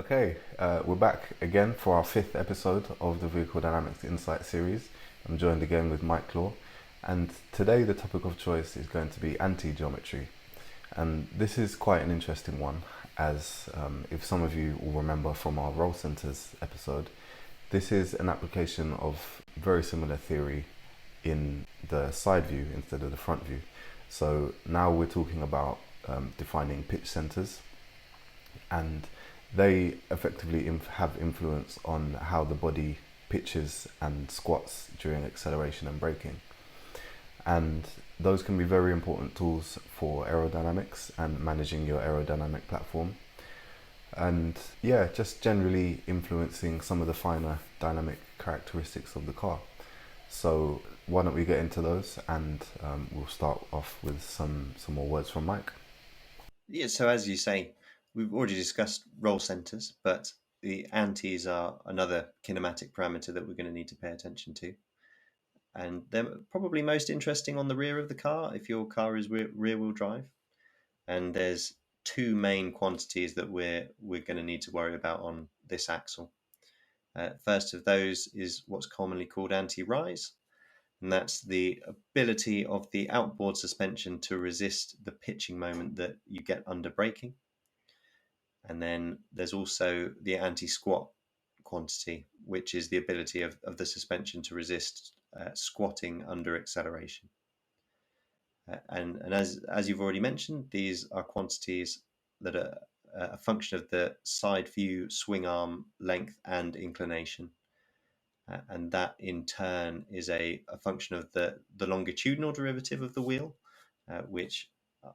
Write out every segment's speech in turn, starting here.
We're back again for our fifth episode of the Vehicle Dynamics Insights series. I'm joined again with Mike Law, and today the topic of choice is going to be anti-geometry. And this is quite an interesting one, as if some of you will remember from our roll centers episode, this is an application of very similar theory in the side view instead of the front view. So now we're talking about defining pitch centers, and they effectively have influence on how the body pitches and squats during acceleration and braking. And those can be very important tools for aerodynamics and managing your aerodynamic platform. And yeah, just generally influencing some of the finer dynamic characteristics of the car. So why don't we get into those, and we'll start off with some more words from Mike. Yeah, so as you say, we've already discussed roll centers, but the antis are another kinematic parameter that we're going to need to pay attention to. And they're probably most interesting on the rear of the car if your car is rear-wheel drive. And there's two main quantities that we're going to need to worry about on this axle. First of those is what's commonly called anti-rise, and that's the ability of the outboard suspension to resist the pitching moment that you get under braking. And then there's also the anti-squat quantity, which is the ability of the suspension to resist squatting under acceleration. And as you've already mentioned, these are quantities that are a function of the side view swing arm length and inclination. And that in turn is a function of the longitudinal derivative of the wheel, which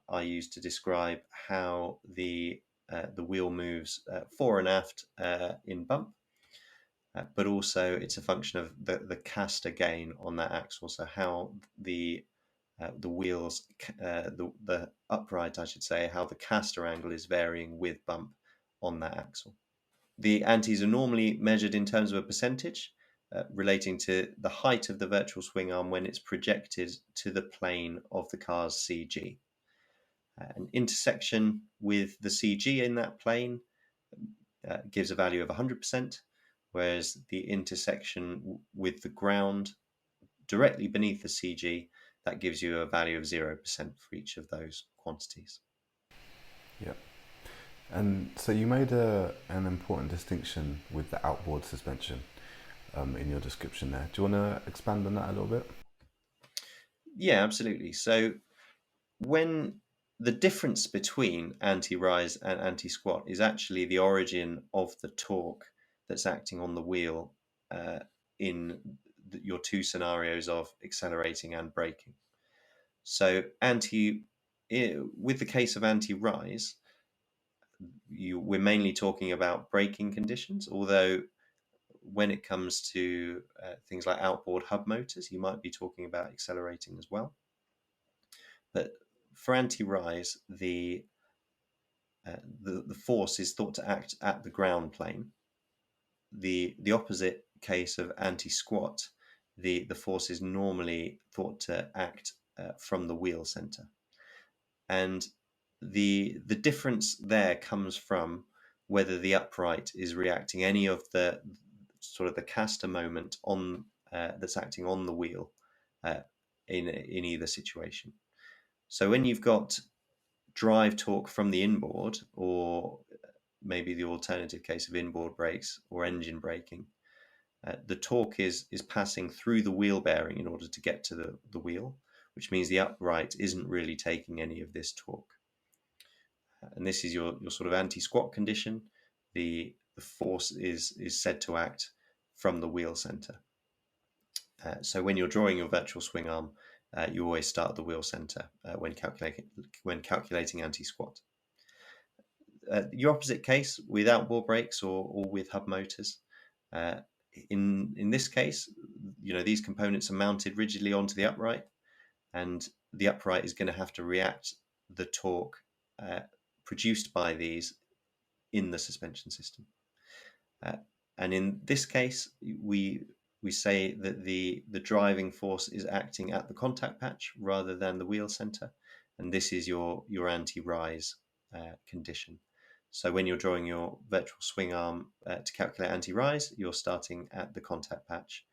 I use to describe how the wheel moves fore and aft in bump, but also it's a function of the caster gain on that axle. So how the wheels, the upright, I should say, how the caster angle is varying with bump on that axle. The antis are normally measured in terms of a percentage, relating to the height of the virtual swing arm when it's projected to the plane of the car's CG. An intersection with the CG in that plane gives a value of 100%, whereas the intersection with the ground directly beneath the CG, that gives you a value of 0% for each of those quantities. Yeah. And so you made an important distinction with the outboard suspension in your description there. Do you want to expand on that a little bit? Yeah, absolutely. So when the difference between anti-rise and anti-squat is actually the origin of the torque that's acting on the wheel in your two scenarios of accelerating and braking. So with the case of anti-rise, we're mainly talking about braking conditions, although when it comes to things like outboard hub motors, you might be talking about accelerating as well. But for anti-rise, the force is thought to act at the ground plane. The opposite case of anti-squat, the force is normally thought to act from the wheel center. And the difference there comes from whether the upright is reacting any of the sort of the caster moment on that's acting on the wheel in either situation. So when you've got drive torque from the inboard, or maybe the alternative case of inboard brakes or engine braking, the torque is passing through the wheel bearing in order to get to the wheel, which means the upright isn't really taking any of this torque. And this is your sort of anti-squat condition. The force is said to act from the wheel center. So when you're drawing your virtual swing arm, you always start at the wheel center when calculating anti-squat. Your opposite case with outboard brakes or with hub motors. In this case, these components are mounted rigidly onto the upright, and the upright is going to have to react the torque produced by these in the suspension system. And in this case, we say that the driving force is acting at the contact patch rather than the wheel center, and this is your anti-rise condition. So when you're drawing your virtual swing arm to calculate anti-rise, you're starting at the contact patch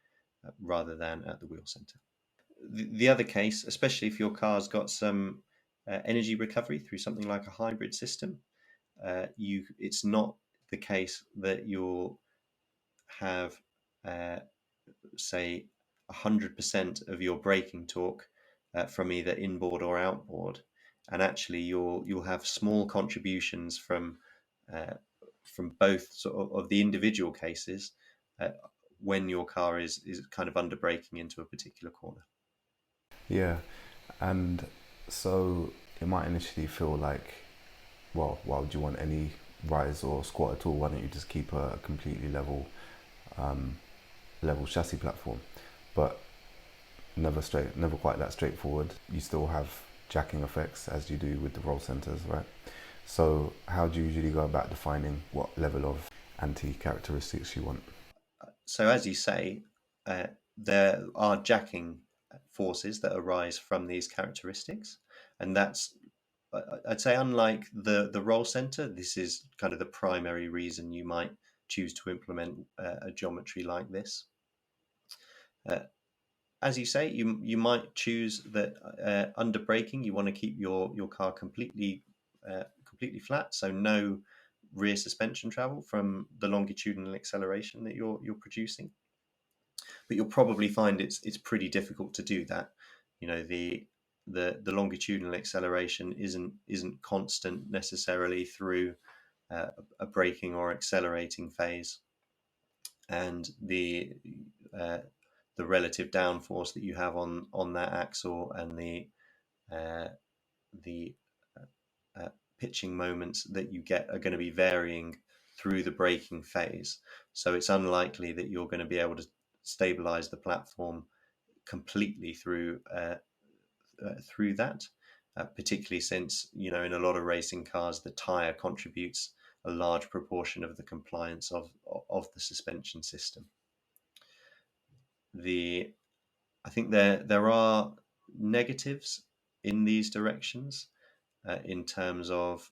rather than at the wheel center. The other case, especially if your car's got some energy recovery through something like a hybrid system, it's not the case that you'll have, say, 100% of your braking torque from either inboard or outboard, and actually you'll have small contributions from both sort of the individual cases when your car is kind of under braking into a particular corner. Yeah, and so it might initially feel like, well, why would you want any rise or squat at all? Why don't you just keep a completely level chassis platform? But never quite that straightforward. You still have jacking effects as you do with the roll centers, right? So how do you usually go about defining what level of anti-characteristics you want? So as you say, there are jacking forces that arise from these characteristics, and that's, I'd say, unlike the roll center, this is kind of the primary reason you might choose to implement a geometry like this. As you say, you might choose that under braking you want to keep your car completely flat, so no rear suspension travel from the longitudinal acceleration that you're producing. But you'll probably find it's pretty difficult to do that. You know, the longitudinal acceleration isn't constant necessarily through a braking or accelerating phase, and the relative downforce that you have on that axle and the pitching moments that you get are going to be varying through the braking phase. So it's unlikely that you're going to be able to stabilize the platform completely through that, particularly since, you know, in a lot of racing cars, the tire contributes a large proportion of the compliance of the suspension system. I think there are negatives in these directions in terms of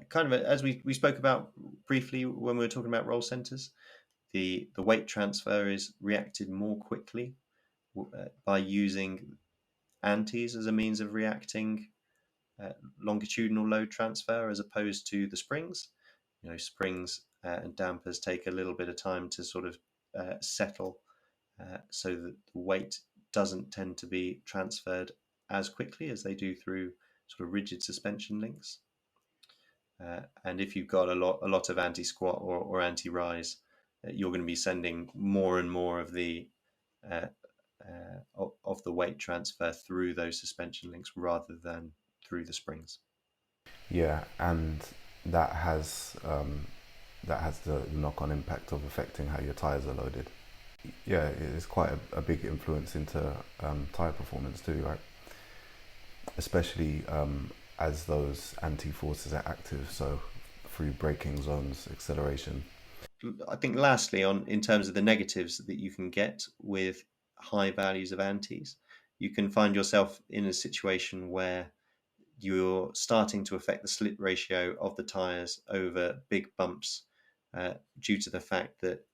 kind of as we spoke about briefly when we were talking about roll centers. The weight transfer is reacted more quickly by using antis as a means of reacting longitudinal load transfer as opposed to the springs. You know, springs and dampers take a little bit of time to sort of settle, so that the weight doesn't tend to be transferred as quickly as they do through sort of rigid suspension links. And if you've got a lot of anti-squat or anti-rise, you're going to be sending more and more of the weight transfer through those suspension links rather than through the springs. Yeah, and that has the knock-on impact of affecting how your tires are loaded. Yeah, it's quite a big influence into tire performance too, right? Especially as those anti-forces are active, so through braking zones, acceleration. I think lastly, in terms of the negatives that you can get with high values of antis, you can find yourself in a situation where you're starting to affect the slip ratio of the tires over big bumps due to the fact that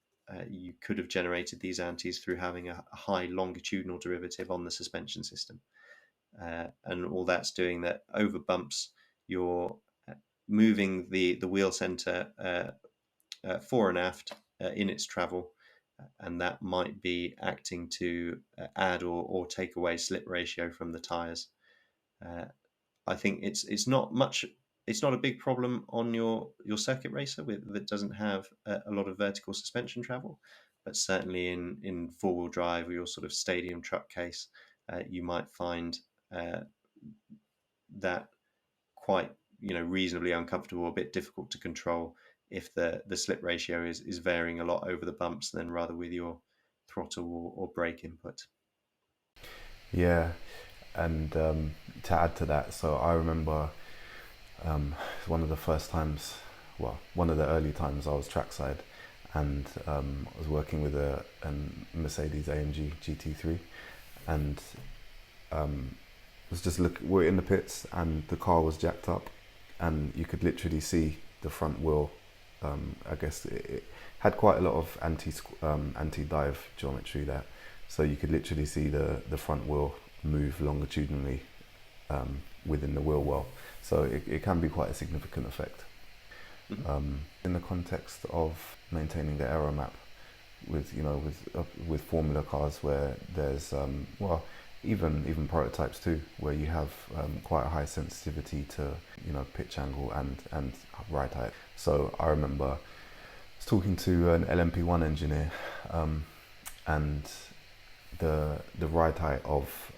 you could have generated these antis through having a high longitudinal derivative on the suspension system. And all that's doing that over bumps, you're moving the wheel center fore and aft in its travel, and that might be acting to add or take away slip ratio from the tires. I think it's not much. It's not a big problem on your circuit racer that doesn't have a lot of vertical suspension travel, but certainly in four-wheel drive or your sort of stadium truck case, you might find that quite, you know, reasonably uncomfortable, a bit difficult to control if the slip ratio is varying a lot over the bumps than rather with your throttle or brake input. Yeah, and to add to that, so I remember one of the first times, well, one of the early times I was trackside, and I was working with a Mercedes AMG GT3, and was just we're in the pits, and the car was jacked up, and you could literally see the front wheel, I guess it had quite a lot of anti-dive geometry there. So you could literally see the front wheel move longitudinally within the wheel well. So it can be quite a significant effect. In the context of maintaining the aero map with formula cars where there's even prototypes too, where you have quite a high sensitivity to pitch angle and ride height. So I remember I was talking to an LMP1 engineer, and the ride height of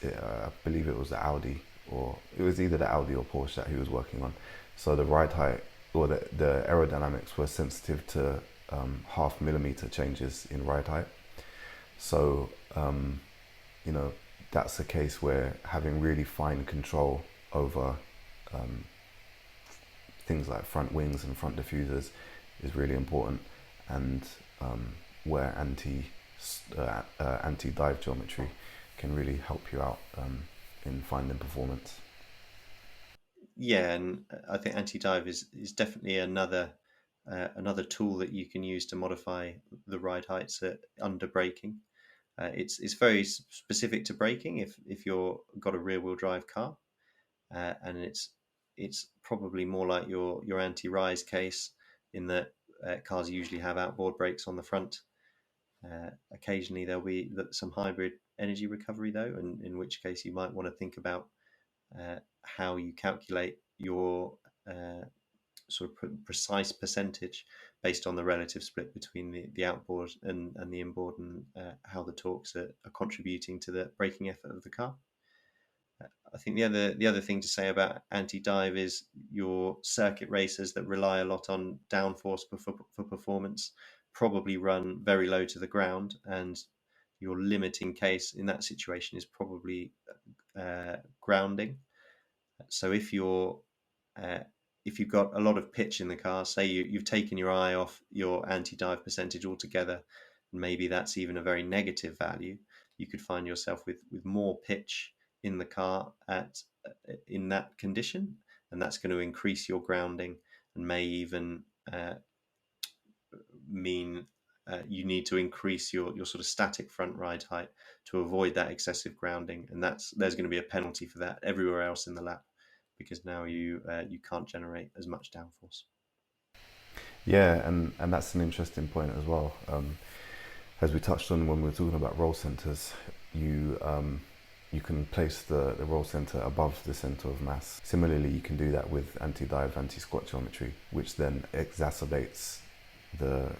I believe it was the Audi, or it was either the Audi or Porsche that he was working on. So the ride height or the aerodynamics were sensitive to half millimeter changes in ride height. So that's a case where having really fine control over things like front wings and front diffusers is really important, and where anti-dive geometry can really help you out in finding performance. Yeah, and I think Antidive is definitely another tool that you can use to modify the ride heights under braking. It's very specific to braking if you're got a rear wheel drive car, and it's probably more like your anti-rise case in that cars usually have outboard brakes on the front. Occasionally there'll be some hybrid energy recovery though, and in which case you might want to think about how you calculate your sort of precise percentage based on the relative split between the outboard and the inboard, and how the torques are contributing to the braking effort of the car. I think the other thing to say about anti-dive is your circuit racers that rely a lot on downforce for performance probably run very low to the ground, and your limiting case in that situation is probably grounding. So if you've got a lot of pitch in the car, say you've taken your eye off your anti-dive percentage altogether, and maybe that's even a very negative value, you could find yourself with more pitch in the car in that condition, and that's going to increase your grounding and may even mean you need to increase your sort of static front ride height to avoid that excessive grounding, and there's going to be a penalty for that everywhere else in the lap, because now you can't generate as much downforce. Yeah, and that's an interesting point as well. As we touched on when we were talking about roll centers, you can place the roll center above the center of mass. Similarly, you can do that with anti-dive, anti-squat geometry, which then exacerbates the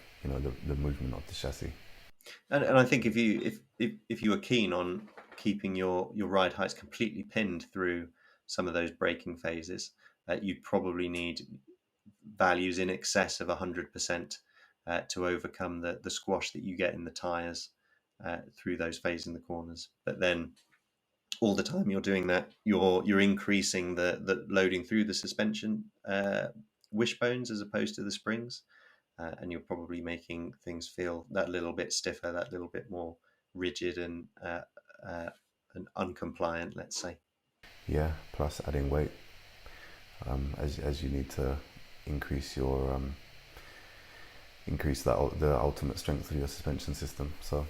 movement of the chassis. And I think if you were keen on keeping your ride heights completely pinned through some of those braking phases, you'd probably need values in excess of 100% to overcome the squash that you get in the tires through those phases in the corners. But then all the time you're doing that, you're increasing the loading through the suspension wishbones as opposed to the springs, and you're probably making things feel that little bit stiffer, that little bit more rigid and uncompliant, let's say. Yeah, plus adding weight, as you need to increase your the ultimate strength of your suspension system. So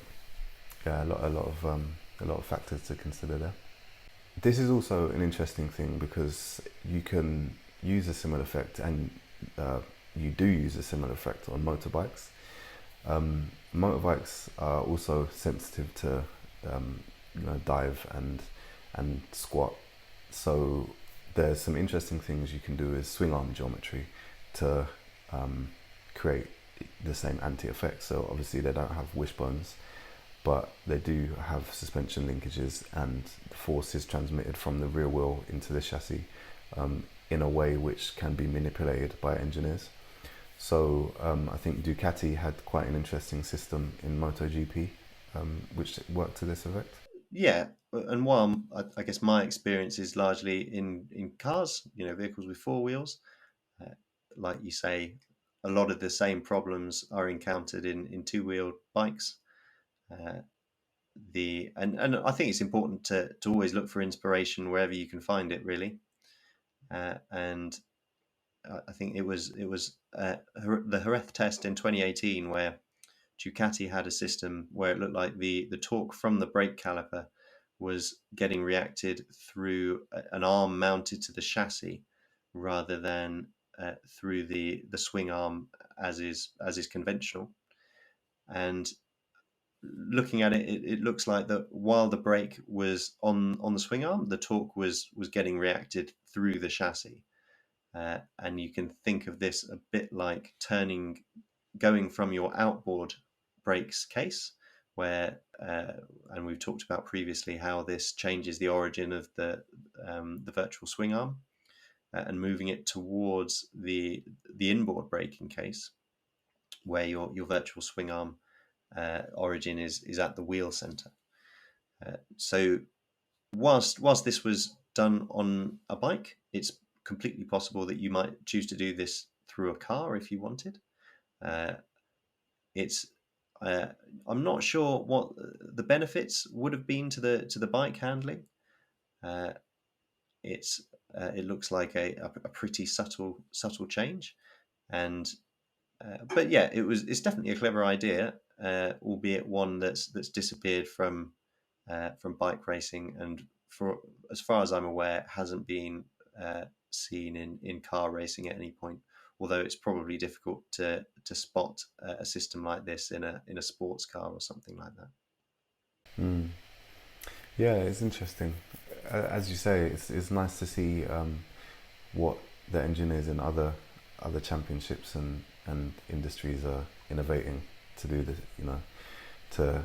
yeah, a lot of factors to consider there. This is also an interesting thing because you can use a similar effect, and you do use a similar effect on motorbikes. Motorbikes are also sensitive to dive and squat. So there's some interesting things you can do with swing arm geometry to create the same anti-effect. So obviously they don't have wishbones, but they do have suspension linkages, and the force is transmitted from the rear wheel into the chassis in a way which can be manipulated by engineers. So I think Ducati had quite an interesting system in MotoGP, which worked to this effect. Yeah, and while I guess my experience is largely in cars, vehicles with four wheels, like you say, a lot of the same problems are encountered in two-wheeled bikes. And I think it's important to always look for inspiration wherever you can find it, really. And I think it was the Jerez test in 2018 where Ducati had a system where it looked like the torque from the brake caliper was getting reacted through an arm mounted to the chassis rather than through the swing arm as is conventional. And looking at it, it looks like that while the brake was on the swing arm, the torque was getting reacted through the chassis. And you can think of this a bit like going from your outboard brakes case, where and we've talked about previously how this changes the origin of the virtual swing arm, and moving it towards the inboard braking case, where your virtual swing arm origin is at the wheel center. So whilst this was done on a bike, it's completely possible that you might choose to do this through a car if you wanted. It's I'm not sure what the benefits would have been to the bike handling. It looks like a pretty subtle change, and but yeah, it's definitely a clever idea, albeit one that's disappeared from bike racing, and for as far as I'm aware, hasn't been seen in car racing at any point. Although it's probably difficult to spot a system like this in a sports car or something like that. Mm. Yeah, it's interesting. As you say, it's nice to see what the engineers in other championships and industries are innovating to do this, to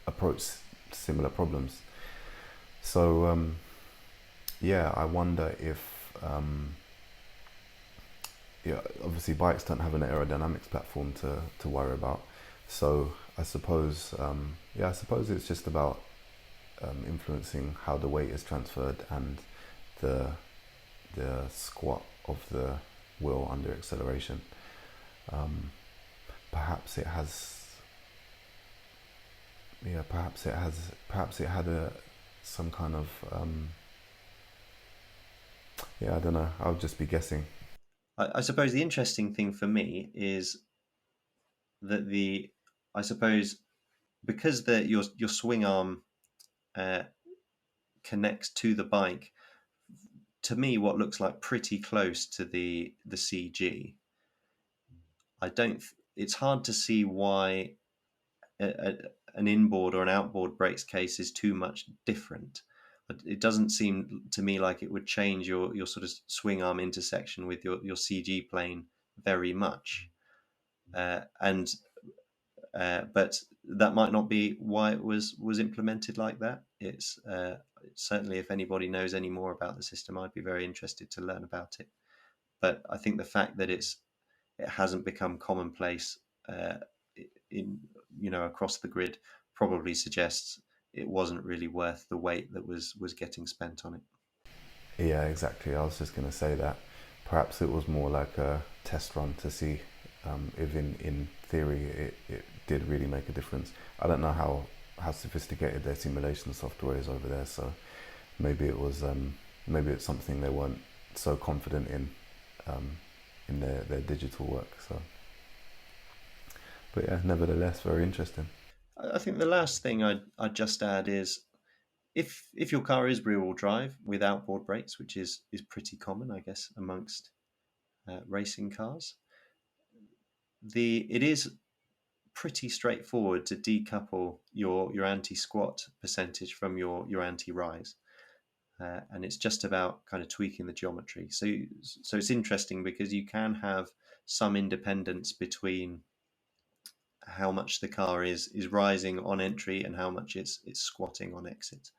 approach similar problems. So yeah, I wonder if obviously bikes don't have an aerodynamics platform to worry about. So I suppose it's just about influencing how the weight is transferred and the squat of the wheel under acceleration. Perhaps it had some kind of I don't know. I'll just be guessing. I suppose the interesting thing for me is that I suppose because your swing arm connects to the bike, to me, what looks like pretty close to the CG. It's hard to see why an inboard or an outboard brakes case is too much different. But it doesn't seem to me like it would change your sort of swing arm intersection with your CG plane very much. But that might not be why it was implemented like that. It's certainly, if anybody knows any more about the system, I'd be very interested to learn about it. But I think the fact that it hasn't become commonplace across the grid probably suggests it wasn't really worth the weight that was getting spent on it. Yeah, exactly. I was just going to say that perhaps it was more like a test run to see if in theory it did really make a difference. I don't know how sophisticated their simulation software is over there, so maybe it's something they weren't so confident in their digital work. So, but yeah, nevertheless, very interesting. I think the last thing I'd just add is if your car is rear-wheel drive with outboard brakes, which is pretty common, I guess, amongst racing cars, it is pretty straightforward to decouple your anti-squat percentage from your anti-rise. And it's just about kind of tweaking the geometry. So it's interesting because you can have some independence between how much the car is rising on entry and how much it's squatting on exit.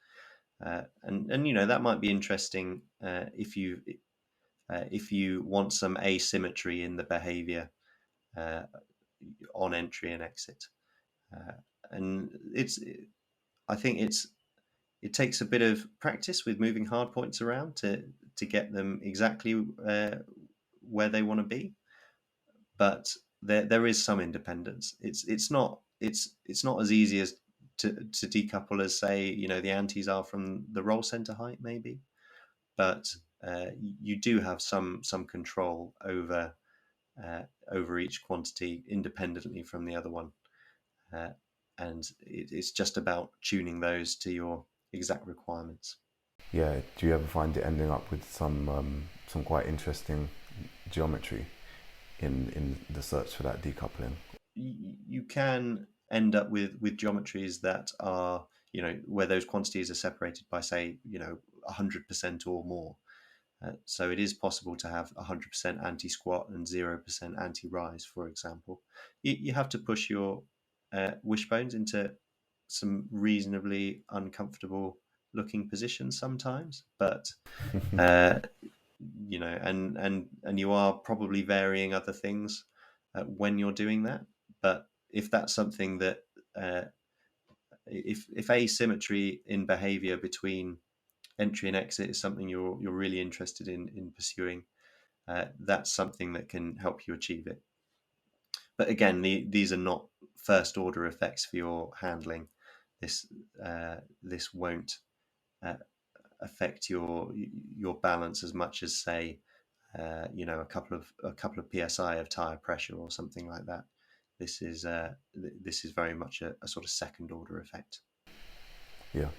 And that might be interesting if you want some asymmetry in the behavior on entry and exit. And I think it takes a bit of practice with moving hard points around to get them exactly where they want to be, but there is some independence. It's not as easy as to decouple as, say, the antis are from the roll center height maybe, but you do have some control over each quantity independently from the other one, and it's just about tuning those to your exact requirements. Yeah. Do you ever find it ending up with some quite interesting geometry in the search for that decoupling? You can end up with geometries that are, where those quantities are separated by, say, 100% or more. So it is possible to have 100% anti-squat and 0% anti-rise, for example. You have to push your wishbones into some reasonably uncomfortable looking positions sometimes, but uh, and you are probably varying other things when you're doing that. But if that's something that uh, if asymmetry in behavior between entry and exit is something you're really interested in pursuing, that's something that can help you achieve it. But again, these are not first order effects for your handling. This won't uh, affect your balance as much as, say, a couple of psi of tire pressure or something like that. This is very much a sort of second order effect. Yeah.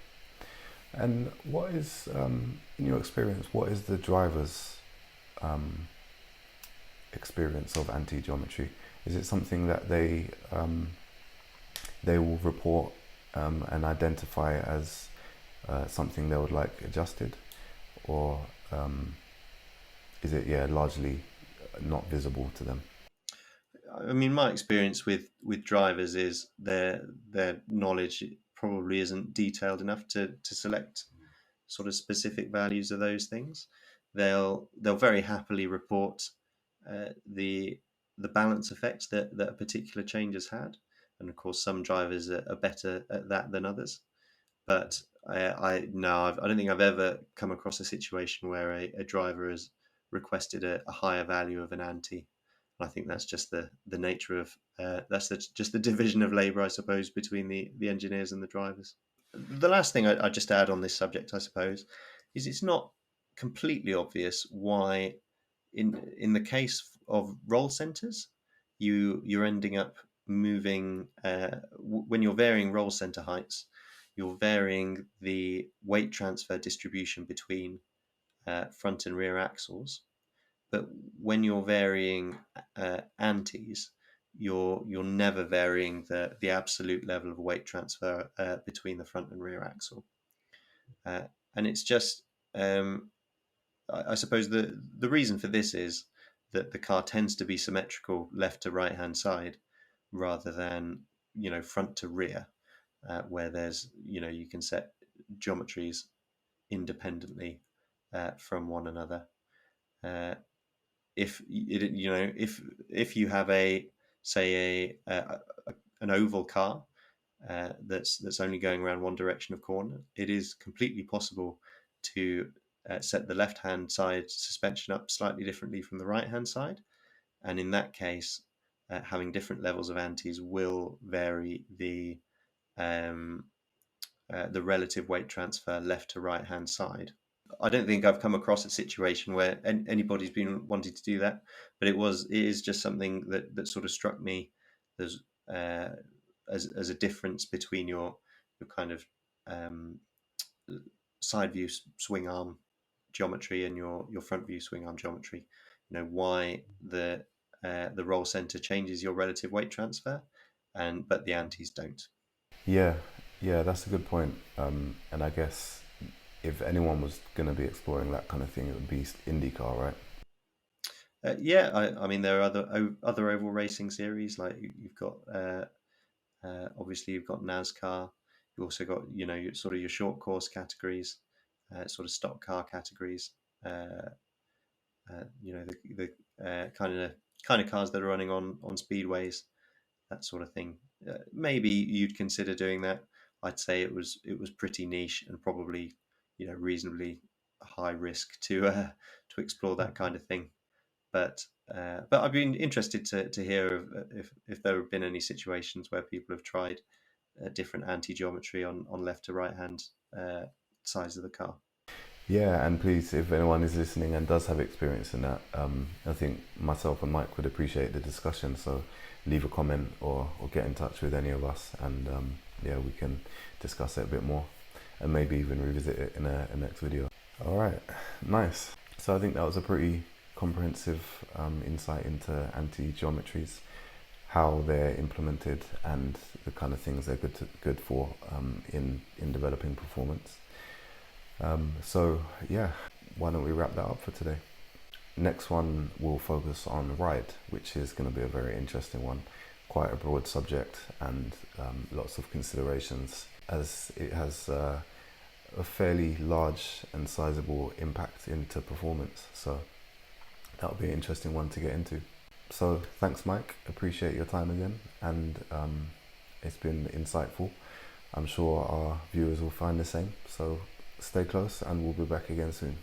And what is, in your experience, what is the driver's um, experience of anti-geometry? Is it something that they will report and identify as something they would like adjusted, or is it largely not visible to them? I mean, my experience with drivers is their knowledge probably isn't detailed enough to select sort of specific values of those things. They'll very happily report the balance effects that a particular change has had, and of course some drivers are better at that than others. But I no, I don't think I've ever come across a situation where a driver has requested a higher value of an anti. I think that's just the nature of just the division of labour, I suppose, between the engineers and the drivers. The last thing I just add on this subject, I suppose, is it's not completely obvious why, in the case of roll centers, you're ending up moving when you're varying roll center heights, you're varying the weight transfer distribution between front and rear axles. But when you're varying antis, you're never varying the absolute level of weight transfer between the front and rear axle, uh, and it's just I suppose the reason for this is that the car tends to be symmetrical left to right hand side rather than front to rear, where there's you can set geometries independently from one another. Uh, if you have an oval car that's only going around one direction of corner, it is completely possible to set the left hand side suspension up slightly differently from the right hand side, and in that case, having different levels of antis will vary the relative weight transfer left to right hand side. I don't think I've come across a situation where anybody's been wanting to do that, but it is just something that sort of struck me as uh, as a difference between your kind of um, side view swing arm geometry and your front view swing arm geometry. Why the roll center changes your relative weight transfer, but the antis don't. Yeah, yeah, that's a good point. And I guess if anyone was going to be exploring that kind of thing, it would be IndyCar, right? Yeah, I mean there are other oval racing series, like you've got obviously you've got NASCAR. You also got your sort of your short course categories, sort of stock car categories. Uh, the kind of cars that are running on speedways, that sort of thing. Maybe you'd consider doing that. I'd say it was pretty niche and probably reasonably high risk to explore that kind of thing. But I've been interested to hear if there have been any situations where people have tried different anti geometry on left to right hand sides of the car. Yeah, and please, if anyone is listening and does have experience in that, I think myself and Mike would appreciate the discussion. So leave a comment or get in touch with any of us, and yeah, we can discuss it a bit more and maybe even revisit it in a next video. All right, nice. So I think that was a pretty comprehensive insight into anti-geometries, how they're implemented, and the kind of things they're good for in developing performance. So yeah, why don't we wrap that up for today? Next one will focus on ride, which is going to be a very interesting one, quite a broad subject, and lots of considerations, as it has a fairly large and sizable impact into performance. So that'll be an interesting one to get into. So thanks, Mike, appreciate your time again, and it's been insightful. I'm sure our viewers will find the same. So stay close, and we'll be back again soon.